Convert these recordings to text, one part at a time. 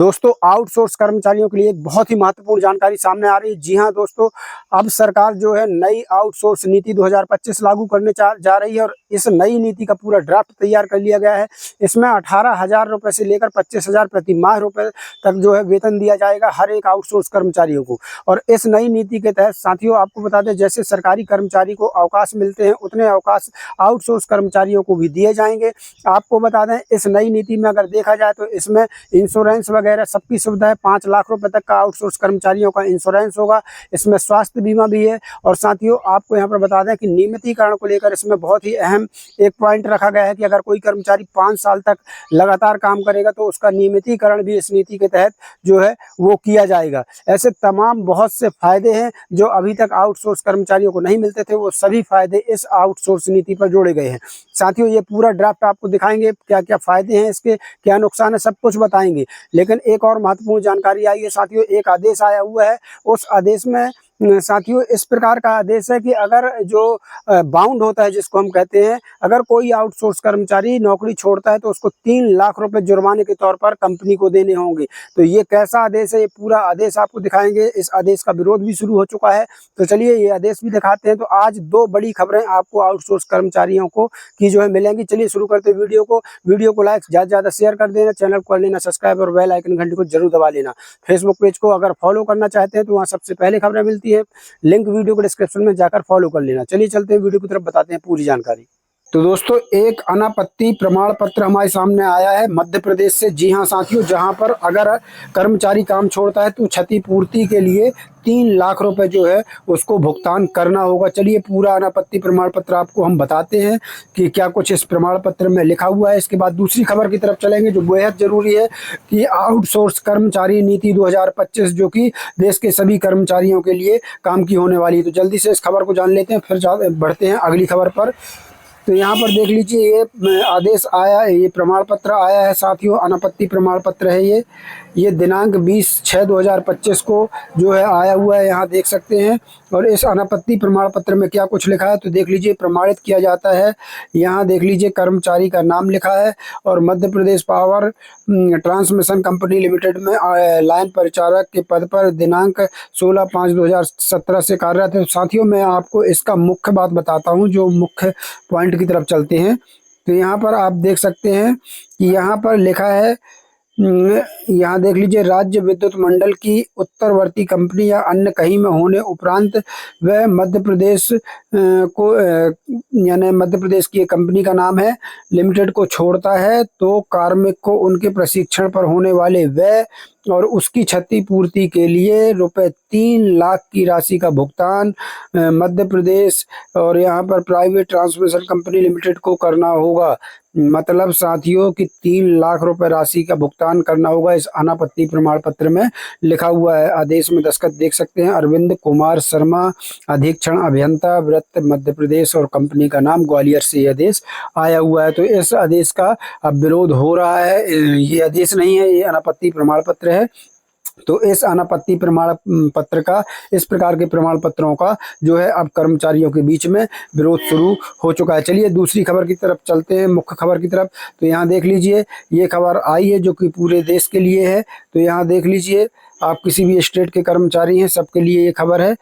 दोस्तों आउटसोर्स कर्मचारियों के लिए एक बहुत ही महत्वपूर्ण जानकारी सामने आ रही है। जी हाँ दोस्तों, अब सरकार जो है नई आउटसोर्स नीति 2025 लागू करने जा रही है और इस नई नीति का पूरा ड्राफ्ट तैयार कर लिया गया है। इसमें 18,000 रुपये से लेकर 25,000 प्रति माह रुपये तक जो है वेतन दिया जाएगा हर एक आउटसोर्स कर्मचारियों को। और इस नई नीति के तहत साथियों आपको बता दें, जैसे सरकारी कर्मचारी को अवकाश मिलते हैं उतने अवकाश आउटसोर्स कर्मचारियों को भी दिए जाएंगे। आपको बता दें इस नई नीति में अगर देखा जाए तो इसमें इंश्योरेंस वगैरह सबकी सुविधा है। 5 लाख रुपए तक का आउटसोर्स कर्मचारियों का इंश्योरेंस होगा। इसमें स्वास्थ्य बीमा भी है। और साथियों आपको यहाँ पर बता दें कि नियमितीकरण को लेकर इसमें बहुत ही अहम एक पॉइंट रखा गया है कि अगर कोई कर्मचारी 5 साल तक लगातार काम करेगा तो उसका नियमितीकरण भी इस नीति के तहत जो है वो किया जाएगा। ऐसे तमाम बहुत से फायदे हैं जो अभी तक आउटसोर्स कर्मचारियों को नहीं मिलते थे, वो सभी फायदे इस आउटसोर्स नीति पर जोड़े गए हैं। साथियों ये पूरा ड्राफ्ट आपको दिखाएंगे, क्या क्या फायदे हैं इसके, क्या नुकसान है, सब कुछ बताएंगे। लेकिन एक और महत्वपूर्ण जानकारी आई है साथियों, एक आदेश आया हुआ है। उस आदेश में साथियों इस प्रकार का आदेश है कि अगर जो बाउंड होता है जिसको हम कहते हैं, अगर कोई आउटसोर्स कर्मचारी नौकरी छोड़ता है तो उसको 3 लाख रुपए जुर्माने के तौर पर कंपनी को देने होंगे। तो ये कैसा आदेश है, ये पूरा आदेश आपको दिखाएंगे। इस आदेश का विरोध भी शुरू हो चुका है, तो चलिए ये आदेश भी दिखाते हैं। तो आज 2 बड़ी खबरें आपको आउटसोर्स कर्मचारियों को की जो है मिलेंगी। चलिए शुरू करते हैं वीडियो को लाइक ज़्यादा से ज़्यादा शेयर कर देना, चैनल को कर लेना सब्सक्राइब और बेल आइकन घंटी को जरूर दबा लेना। फेसबुक पेज को अगर फॉलो करना चाहते हैं तो वहाँ सबसे पहले खबरें मिलती है। लिंक वीडियो को डिस्क्रिप्शन में जाकर फॉलो कर लेना। चलिए चलते हैं वीडियो की तरफ, बताते हैं पूरी जानकारी। तो दोस्तों एक अनापत्ति प्रमाण पत्र हमारे सामने आया है मध्य प्रदेश से। जी हाँ साथियों, जहां पर अगर कर्मचारी काम छोड़ता है तो क्षतिपूर्ति के लिए 3 लाख रुपए जो है उसको भुगतान करना होगा। चलिए पूरा अनापत्ति प्रमाण पत्र आपको हम बताते हैं कि क्या कुछ इस प्रमाण पत्र में लिखा हुआ है। इसके बाद दूसरी खबर की तरफ चलेंगे जो बेहद जरूरी है कि आउटसोर्स कर्मचारी नीति 2025 जो कि देश के सभी कर्मचारियों के लिए काम की होने वाली है। तो जल्दी से इस खबर को जान लेते हैं, फिर बढ़ते हैं अगली खबर पर। तो यहाँ पर देख लीजिए ये आदेश आया है, ये प्रमाण पत्र आया है साथियों, अनापत्ति प्रमाण पत्र है ये दिनांक 20/6/2025 को जो है आया हुआ है, यहाँ देख सकते हैं। और इस अनापत्ति प्रमाण पत्र में क्या कुछ लिखा है तो देख लीजिए, प्रमाणित किया जाता है। यहाँ देख लीजिए कर्मचारी का नाम लिखा है और Madhya Pradesh power transmission company limited में लाइन परिचारक के पद पर दिनांक 16/5/2017 से कार्यरत है। साथियों मैं आपको इसका मुख्य बात बताता हूँ, जो मुख्य पॉइंट की तरफ चलते हैं। तो यहाँ पर आप देख सकते हैं कि यहाँ पर लिखा है, यहाँ देख लीजिए, राज्य विद्युत मंडल की उत्तरवर्ती कंपनी या अन्य कहीं में होने उपरांत वह मध्य प्रदेश को यानी मध्य प्रदेश की एक कंपनी का नाम है लिमिटेड को छोड़ता है तो कार्मिक को उनके प्रशिक्षण पर होने वाले व्यय और उसकी क्षतिपूर्ति के लिए ₹3 लाख की राशि का भुगतान मध्य प्रदेश और यहाँ पर प्राइवेट ट्रांसमिशन कंपनी लिमिटेड को करना होगा। मतलब साथियों कि 3 लाख रुपए राशि का भुगतान करना होगा। इस अनापत्ति प्रमाण पत्र में लिखा हुआ है। आदेश में दस्तखत देख सकते हैं, अरविंद कुमार शर्मा, अधीक्षण अभियंता वृत्त मध्य प्रदेश, और कंपनी का नाम ग्वालियर से ये आदेश आया हुआ है। तो इस आदेश का अब विरोध हो रहा है। ये आदेश नहीं है, ये अनापत्ति प्रमाण पत्र है। तो इस अनापत्ति प्रमाण पत्र का, इस प्रकार के प्रमाण पत्रों का जो है अब कर्मचारियों के बीच में विरोध शुरू हो चुका है। चलिए दूसरी खबर की तरफ चलते हैं, मुख्य खबर की तरफ। तो यहाँ देख लीजिए ये खबर आई है जो कि पूरे देश के लिए है। तो यहाँ देख लीजिए, आप किसी भी स्टेट के कर्मचारी हैं सबके लिए ये खबर है।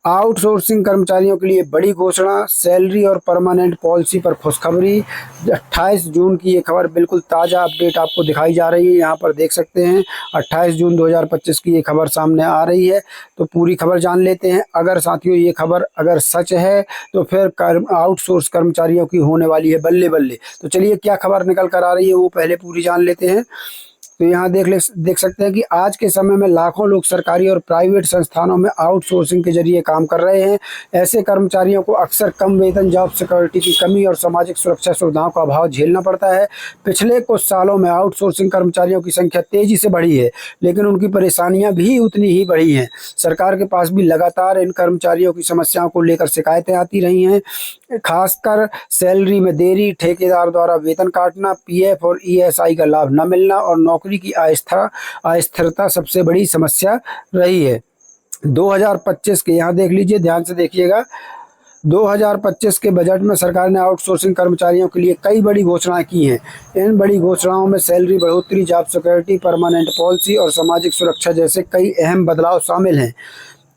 आउटसोर्सिंग कर्मचारियों के लिए बड़ी घोषणा, सैलरी और परमानेंट पॉलिसी पर खुशखबरी। 28 जून की ये खबर, बिल्कुल ताज़ा अपडेट आपको दिखाई जा रही है। यहाँ पर देख सकते हैं 28 जून 2025 की ये खबर सामने आ रही है। तो पूरी खबर जान लेते हैं। अगर साथियों ये खबर अगर सच है तो फिर आउटसोर्स कर्मचारियों की होने वाली है बल्ले बल्ले। तो चलिए क्या खबर निकल कर आ रही है वो पहले पूरी जान लेते हैं। तो यहाँ देख सकते हैं कि आज के समय में लाखों लोग सरकारी और प्राइवेट संस्थानों में आउटसोर्सिंग के जरिए काम कर रहे हैं। ऐसे कर्मचारियों को अक्सर कम वेतन, जॉब सिक्योरिटी की कमी और सामाजिक सुरक्षा सुविधाओं का अभाव झेलना पड़ता है। पिछले कुछ सालों में आउटसोर्सिंग कर्मचारियों की संख्या तेजी से बढ़ी है, लेकिन उनकी परेशानियां भी उतनी ही बढ़ी हैं। सरकार के पास भी लगातार इन कर्मचारियों की समस्याओं को लेकर शिकायतें आती रही हैं, खासकर सैलरी में देरी, ठेकेदार द्वारा वेतन काटना, पीएफ और ईएसआई का लाभ न मिलना और नौकरी की अस्थिरता सबसे बड़ी समस्या रही है। 2025 के, यहाँ देख लीजिए, ध्यान से देखिएगा, 2025 के बजट में सरकार ने आउटसोर्सिंग कर्मचारियों के लिए कई बड़ी घोषणाएं की हैं। इन बड़ी घोषणाओं में सैलरी बढ़ोतरी, जॉब सिक्योरिटी, परमानेंट पॉलिसी और सामाजिक सुरक्षा जैसे कई अहम बदलाव शामिल हैं।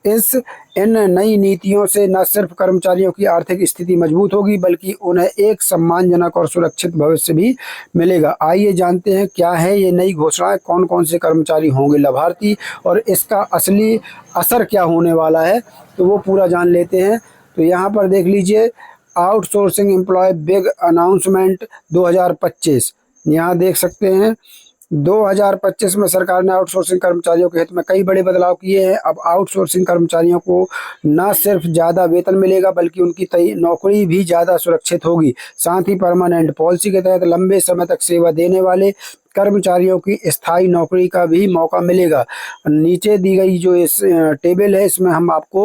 इन नई नीतियों से न सिर्फ कर्मचारियों की आर्थिक स्थिति मजबूत होगी, बल्कि उन्हें एक सम्मानजनक और सुरक्षित भविष्य भी मिलेगा। आइए जानते हैं क्या है ये नई घोषणाएं, कौन कौन से कर्मचारी होंगे लाभार्थी और इसका असली असर क्या होने वाला है, तो वो पूरा जान लेते हैं। तो यहाँ पर देख लीजिए, आउटसोर्सिंग एम्प्लॉय बिग अनाउंसमेंट 2025, यहाँ देख सकते हैं 2025 में सरकार ने आउटसोर्सिंग कर्मचारियों के हित में कई बड़े बदलाव किए हैं। अब आउटसोर्सिंग कर्मचारियों को न सिर्फ ज़्यादा वेतन मिलेगा, बल्कि उनकी नौकरी भी ज़्यादा सुरक्षित होगी। साथ ही परमानेंट पॉलिसी के तहत लंबे समय तक सेवा देने वाले कर्मचारियों की स्थायी नौकरी का भी मौका मिलेगा। नीचे दी गई जो इस टेबल है, इसमें हम आपको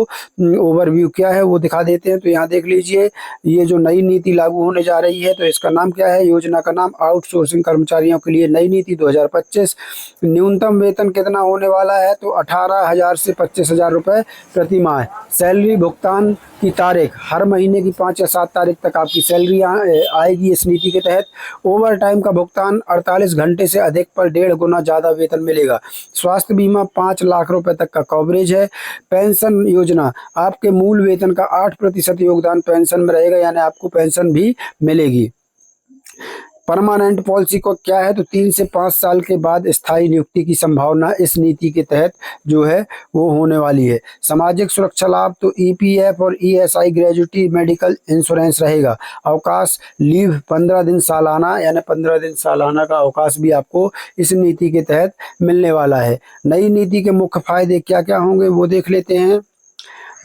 ओवरव्यू क्या है वो दिखा देते हैं। तो यहाँ देख लीजिए, ये जो नई नीति लागू होने जा रही है, तो इसका नाम क्या है? योजना का नाम आउटसोर्सिंग कर्मचारियों के लिए नई नीति 2025। न्यूनतम वेतन कितना होने वाला है? तो 18,000 से 25,000 रुपये प्रति माह। सैलरी भुगतान की तारीख, हर महीने की 5 या 7 तारीख तक आपकी सैलरी आएगी इस नीति के तहत। ओवर टाइम का भुगतान 48 घंटे से अधिक पर 1.5 गुना ज़्यादा वेतन मिलेगा। स्वास्थ्य बीमा 5 लाख रुपए तक का कवरेज है। पेंशन योजना, आपके मूल वेतन का 8% योगदान पेंशन में रहेगा, यानी आपको पेंशन भी मिलेगी। परमानेंट पॉलिसी को क्या है? तो 3 से 5 साल के बाद स्थायी नियुक्ति की संभावना इस नीति के तहत जो है वो होने वाली है। सामाजिक सुरक्षा लाभ, तो ईपीएफ और ईएसआई, ग्रेजुटी, मेडिकल इंश्योरेंस रहेगा। अवकाश, लीव 15 दिन सालाना, यानी 15 दिन सालाना का अवकाश भी आपको इस नीति के तहत मिलने वाला है। नई नीति के मुख्य फायदे क्या क्या होंगे वो देख लेते हैं।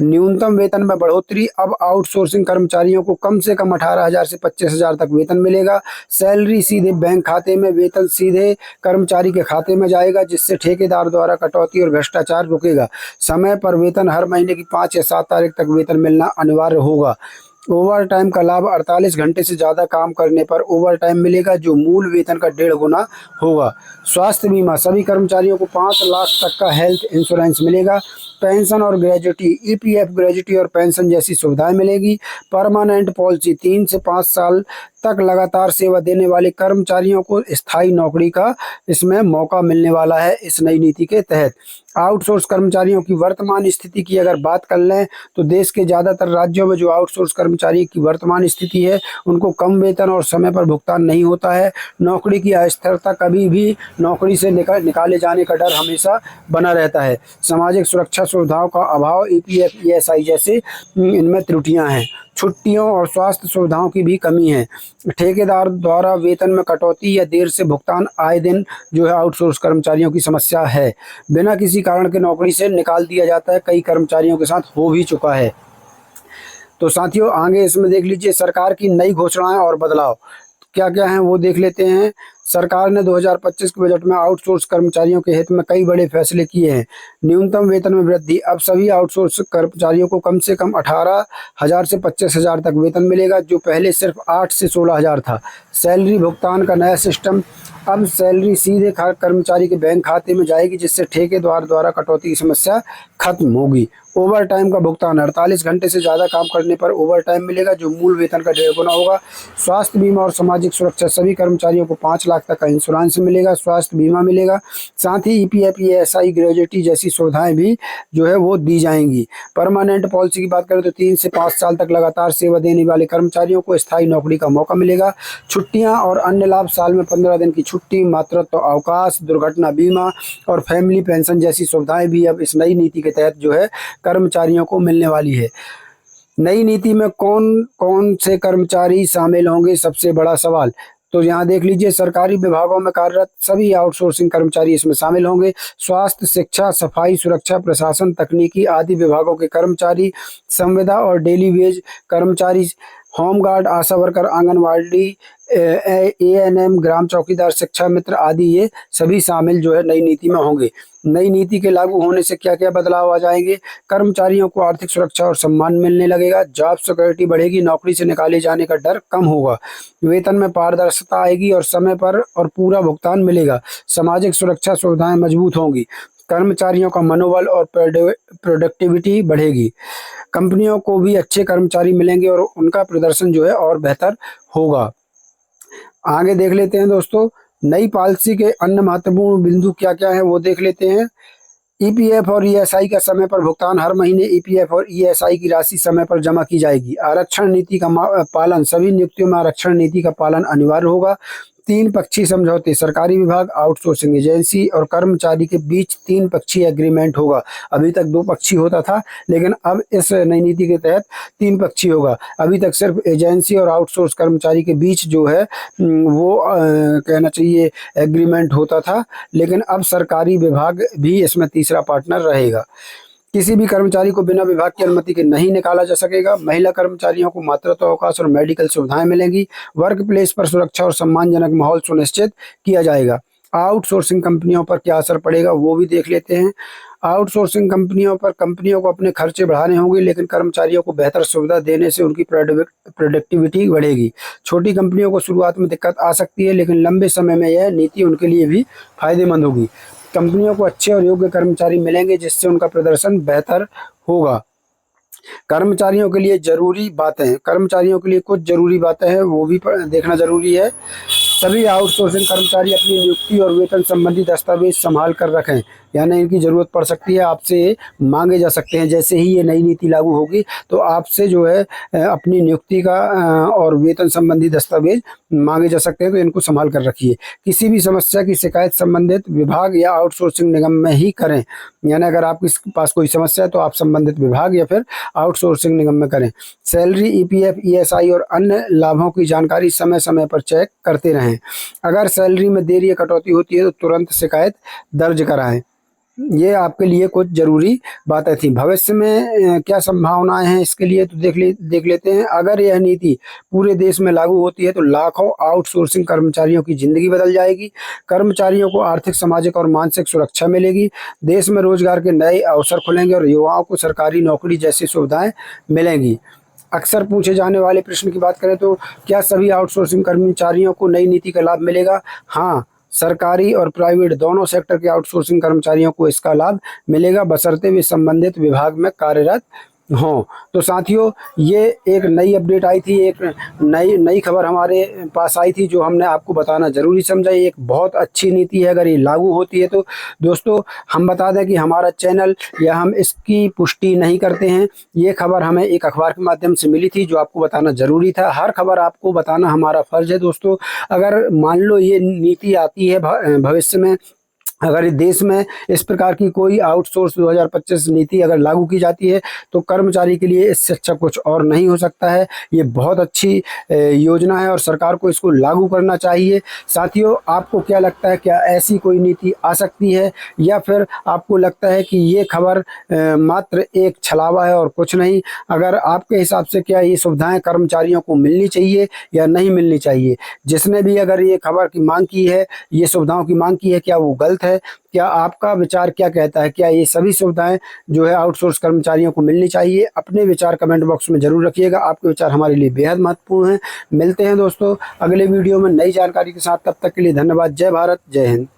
न्यूनतम वेतन में बढ़ोतरी, अब आउटसोर्सिंग कर्मचारियों को कम से कम 18,000 से 25,000 तक वेतन मिलेगा। सैलरी सीधे बैंक खाते में, वेतन सीधे कर्मचारी के खाते में जाएगा, जिससे ठेकेदार द्वारा कटौती और भ्रष्टाचार रुकेगा। समय पर वेतन, हर महीने की 5 या 7 तारीख तक वेतन मिलना अनिवार्य होगा। ओवर टाइम का लाभ, 48 घंटे से ज़्यादा काम करने पर ओवर टाइम मिलेगा, जो मूल वेतन का 1.5 गुना होगा। स्वास्थ्य बीमा, सभी कर्मचारियों को 5 लाख तक का हेल्थ इंश्योरेंस मिलेगा। पेंशन और ग्रेजुटी, ईपीएफ, ग्रेजुटी और पेंशन जैसी सुविधाएं मिलेगी। परमानेंट पॉलिसी, 3 से 5 साल तक लगातार सेवा देने वाले कर्मचारियों को स्थायी नौकरी का इसमें मौका मिलने वाला है इस नई नीति के तहत। आउटसोर्स कर्मचारियों की वर्तमान स्थिति की अगर बात कर लें, तो देश के ज़्यादातर राज्यों में जो आउटसोर्स कर्मचारी की वर्तमान स्थिति है, उनको कम वेतन और समय पर भुगतान नहीं होता है। नौकरी की अस्थिरता, कभी भी नौकरी से निकाले जाने का डर हमेशा बना रहता है। सामाजिक सुरक्षा सुविधाओं का अभाव, ईपीएफ, ईएसआई जैसे इनमें त्रुटियां हैं। छुट्टियों और स्वास्थ्य सुविधाओं की भी कमी है। ठेकेदार द्वारा वेतन में कटौती या देर से भुगतान आए दिन जो है आउटसोर्स कर्मचारियों की समस्या है। बिना किसी कारण के नौकरी से निकाल दिया जाता है, कई कर्मचारियों के साथ हो भी चुका है। तो साथियों, आगे इसमें देख लीजिए सरकार की नई घोषणाएं और बदलाव क्या क्या हैं वो देख लेते हैं। सरकार ने 2025 के बजट में आउटसोर्स कर्मचारियों के हित में कई बड़े फैसले किए हैं। न्यूनतम वेतन में वृद्धि, अब सभी आउटसोर्स कर्मचारियों को कम से कम 18,000 से 25,000 तक वेतन मिलेगा, जो पहले सिर्फ 8 से 16,000 था। सैलरी भुगतान का नया सिस्टम, अब सैलरी सीधे कर्मचारी के बैंक खाते में जाएगी, जिससे ठेकेदार द्वारा कटौती की समस्या खत्म होगी। ओवर टाइम का भुगतान, 48 घंटे से ज़्यादा काम करने पर ओवर टाइम मिलेगा, जो मूल वेतन का 1.5 गुना होगा। स्वास्थ्य बीमा और सामाजिक सुरक्षा, सभी कर्मचारियों को 5 लाख तक का इंश्योरेंस मिलेगा, स्वास्थ्य बीमा मिलेगा। साथ ही ईपीएफ, ईएसआई, ग्रेजुटी जैसी सुविधाएं भी जो है वो दी जाएंगी। परमानेंट पॉलिसी की बात करें तो 3 से 5 साल तक लगातार सेवा देने वाले कर्मचारियों को स्थायी नौकरी का मौका मिलेगा। छुट्टियाँ और अन्य लाभ, साल में 15 दिन की छुट्टी, मातृत्व अवकाश, दुर्घटना बीमा और फैमिली पेंशन जैसी सुविधाएं भी अब इस नई नीति के तहत जो है कर्मचारियों को मिलने वाली है। नई नीति में कौन कौन से कर्मचारी शामिल होंगे, सबसे बड़ा सवाल। तो यहाँ देख लीजिए, सरकारी विभागों में कार्यरत सभी आउटसोर्सिंग कर्मचारी इसमें शामिल होंगे। स्वास्थ्य, शिक्षा, सफाई, सुरक्षा, प्रशासन, तकनीकी आदि विभागों के कर्मचारी, संविदा और डेली वेज कर्मचारी, होमगार्ड, आशा वर्कर, आंगनवाड़ी, एएनएम, ग्राम चौकीदार, शिक्षा मित्र आदि ये सभी शामिल जो है नई नीति में होंगे। नई नीति के लागू होने से क्या क्या बदलाव आ जाएंगे? कर्मचारियों को आर्थिक सुरक्षा और सम्मान मिलने लगेगा। जॉब सिक्योरिटी बढ़ेगी, नौकरी से निकाले जाने का डर कम होगा। वेतन में पारदर्शिता आएगी और समय पर और पूरा भुगतान मिलेगा। सामाजिक सुरक्षा सुविधाएं मजबूत होंगी। कर्मचारियों का मनोबल और प्रोडक्टिविटी बढ़ेगी। कंपनियों को भी अच्छे कर्मचारी मिलेंगे और उनका प्रदर्शन जो है और बेहतर होगा। आगे देख लेते हैं दोस्तों, नई पॉलिसी के अन्य महत्वपूर्ण बिंदु क्या क्या है वो देख लेते हैं। ईपीएफ और ईएसआई का समय पर भुगतान, हर महीने ईपीएफ और ईएसआई की राशि समय पर जमा की जाएगी। आरक्षण नीति का पालन, सभी नियुक्तियों में आरक्षण नीति का पालन अनिवार्य होगा। 3 पक्षीय समझौते, सरकारी विभाग, आउटसोर्सिंग एजेंसी और कर्मचारी के बीच 3 पक्षीय एग्रीमेंट होगा। अभी तक 2 पक्षीय होता था, लेकिन अब इस नई नीति के तहत 3 पक्षीय होगा। अभी तक सिर्फ एजेंसी और आउटसोर्स कर्मचारी के बीच जो है वो कहना चाहिए एग्रीमेंट होता था, लेकिन अब सरकारी विभाग भी इसमें तीसरा पार्टनर रहेगा। किसी भी कर्मचारी को बिना विभाग की अनुमति के नहीं निकाला जा सकेगा। महिला कर्मचारियों को मातृत्व अवकाश और मेडिकल सुविधाएं मिलेंगी। वर्क प्लेस पर सुरक्षा और सम्मानजनक माहौल सुनिश्चित किया जाएगा। आउटसोर्सिंग कंपनियों पर क्या असर पड़ेगा वो भी देख लेते हैं। आउटसोर्सिंग कंपनियों पर कंपनियों को अपने खर्चे बढ़ाने होंगे, लेकिन कर्मचारियों को बेहतर सुविधा देने से उनकी प्रोडक्टिविटी बढ़ेगी। छोटी कंपनियों को शुरुआत में दिक्कत आ सकती है, लेकिन लंबे समय में यह नीति उनके लिए भी फायदेमंद होगी। कंपनियों को अच्छे और योग्य कर्मचारी मिलेंगे, जिससे उनका प्रदर्शन बेहतर होगा। कर्मचारियों के लिए जरूरी बातें, कर्मचारियों के लिए कुछ जरूरी बातें हैं वो भी देखना जरूरी है। सभी आउटसोर्सिंग कर्मचारी अपनी नियुक्ति और वेतन संबंधी दस्तावेज संभाल कर रखें, यानी इनकी ज़रूरत पड़ सकती है, आपसे मांगे जा सकते हैं। जैसे ही ये नई नीति लागू होगी तो आपसे जो है अपनी नियुक्ति का और वेतन संबंधी दस्तावेज मांगे जा सकते हैं, तो इनको संभाल कर रखिए। किसी भी समस्या की शिकायत संबंधित विभाग या आउटसोर्सिंग निगम में ही करें, यानी अगर आपके पास कोई समस्या है तो आप संबंधित विभाग या फिर आउटसोर्सिंग निगम में करें। सैलरी, ईपीएफ, ईएसआई और अन्य लाभों की जानकारी समय समय पर चेक करते रहें। अगर सैलरी में देरी या कटौती होती है तो तुरंत शिकायत दर्ज कराएं। ये आपके लिए कुछ जरूरी बातें थी। भविष्य में क्या संभावनाएं हैं इसके लिए तो देख लेते हैं। अगर यह नीति पूरे देश में लागू होती है तो लाखों आउटसोर्सिंग कर्मचारियों की जिंदगी बदल जाएगी। कर्मचारियों को आर्थिक, सामाजिक और मानसिक सुरक्षा मिलेगी। देश में रोजगार के नए अवसर खुलेंगे और युवाओं को सरकारी नौकरी जैसी सुविधाएं मिलेंगी। अक्सर पूछे जाने वाले प्रश्न की बात करें तो क्या सभी आउटसोर्सिंग कर्मचारियों को नई नीति का लाभ मिलेगा? हाँ, सरकारी और प्राइवेट दोनों सेक्टर के आउटसोर्सिंग कर्मचारियों को इसका लाभ मिलेगा, बशर्ते वे संबंधित विभाग में कार्यरत हों। तो साथियों, ये एक नई अपडेट आई थी, एक नई खबर हमारे पास आई थी जो हमने आपको बताना जरूरी समझा। ये एक बहुत अच्छी नीति है, अगर ये लागू होती है तो दोस्तों हम बता दें कि हमारा चैनल या हम इसकी पुष्टि नहीं करते हैं। ये खबर हमें एक अखबार के माध्यम से मिली थी जो आपको बताना जरूरी था। हर खबर आपको बताना हमारा फर्ज है दोस्तों। अगर मान लो ये नीति आती है भविष्य में, अगर देश में इस प्रकार की कोई आउटसोर्स 2025 नीति अगर लागू की जाती है तो कर्मचारी के लिए इससे अच्छा कुछ और नहीं हो सकता है। ये बहुत अच्छी योजना है और सरकार को इसको लागू करना चाहिए। साथियों, आपको क्या लगता है, क्या ऐसी कोई नीति आ सकती है, या फिर आपको लगता है कि ये खबर मात्र एक छलावा है और कुछ नहीं? अगर आपके हिसाब से क्या ये सुविधाएं कर्मचारियों को मिलनी चाहिए या नहीं मिलनी चाहिए? जिसने भी अगर ये खबर की मांग की है, ये सुविधाओं की मांग की है, क्या वो गलत है? क्या आपका विचार क्या कहता है? क्या ये सभी सुविधाएं जो है आउटसोर्स कर्मचारियों को मिलनी चाहिए? अपने विचार कमेंट बॉक्स में जरूर रखिएगा। आपके विचार हमारे लिए बेहद महत्वपूर्ण हैं। मिलते हैं दोस्तों अगले वीडियो में नई जानकारी के साथ। तब तक के लिए धन्यवाद। जय भारत, जय हिंद।